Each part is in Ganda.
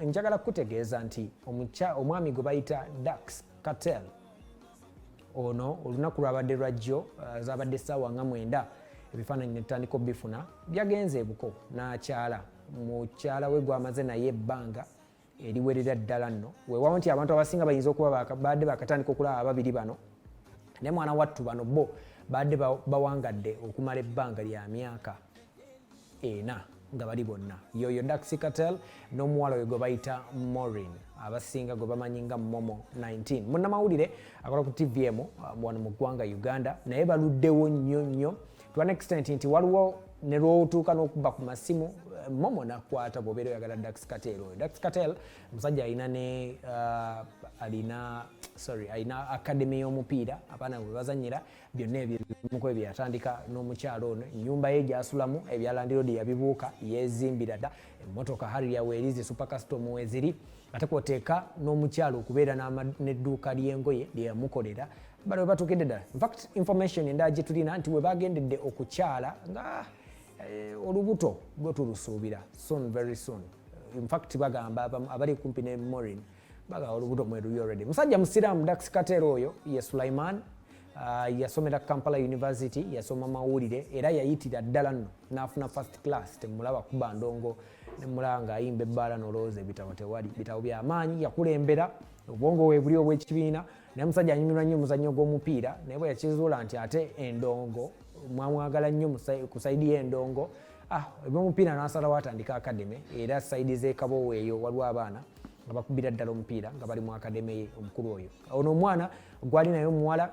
Njagala kutegeeza nti omwami gwe bayita Kartel ono olunaku lwabadde lwajjo zabadde ssaawa nga 9 ebifaananyi ne tutandika obifuna byagenze ebuko n'akyala mukyala we gwamaze naye ebbanga eriwerera ddala nno weewaawo nti abantu abasinga bayinza okuba badde bakatandika okulaba ababiri bano naye mwana wattu bano bo badde bawangadde okumala ebbanga lya myaka 4 nga bali bonna yoyo Kartel n'omuwala we gwe bayita Maureen abasinga gwe bamanyi nga Momo 19 munnamawulire akola ku TVM wano mu ggwanga Uganda naye baluddewo nnyo to an extent nti waliwo ne lwotuuka n'okubba ku masimu Momo nakwata bw'obeera oyagala Kartel oyo Kartel musajja alina academy y'omupiira abaana bwe bazannyira byonna ebimuko byatandika n'omukyalo ono ennyumba ye gy'asulamu ebyalandiroodi yabibuuka yeezimbira dda emmotoka Harrier weerizi super custom weeziri ate kwoteeka n'omukyalo okubeera n'edduuka ly'engoye lye yamukolera bano we batuukidde ddala infact information endala gye tulina nti we bagendedde okukyala nga olubuto gwe tulusuubira soon very soon infact bagamba abali kumpi ne Maureen bagamba olubuto mweruli already musajja musiraamu Kartel oyo ye Sulaiman yasomera Kampala University yasoma mawulire era yayitira ddala nno n'afuna first class temulaba kuba ndongo nemulaba ng'ayimba ebbaala nolowooza ebitabo tewali bitabo by'amaanyi yakulembera obwongo we buli obw'ekibiina naye musajja anyumirwa nnyo omuzannyo gw'omupiira naye bwe yakizuula nti ate endongo mwamwagala nnyo ku sayidi y'endongo ebyomupiira n'asalawo atandika academy era sayidi z'ekabo weeyo waliwo abaana nga bakubira ddala omupiira nga bali mu academy ye omukulu oyo ono omwana gwali naye omuwala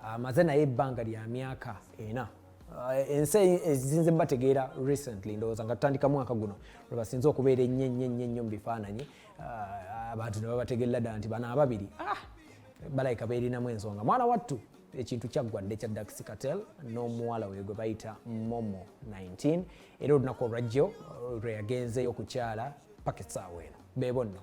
amaze naye ebbanga lya myaka 4 ensi ezizinze bategeera recently ndowooza nga tutandika mwaka guno lwe basinze okubeera ennyo mu bifaananyi abantu ne babategeerera ddala nti bano ababiri balayika beerinamu ensonga mwana wattu ekintu kyaggwadde kya Kartel n'omuwala we gwe bayita Momo 19 era olunaku olwajjo lwe yagenzeyo okukyala paka essaawa eno beebo nno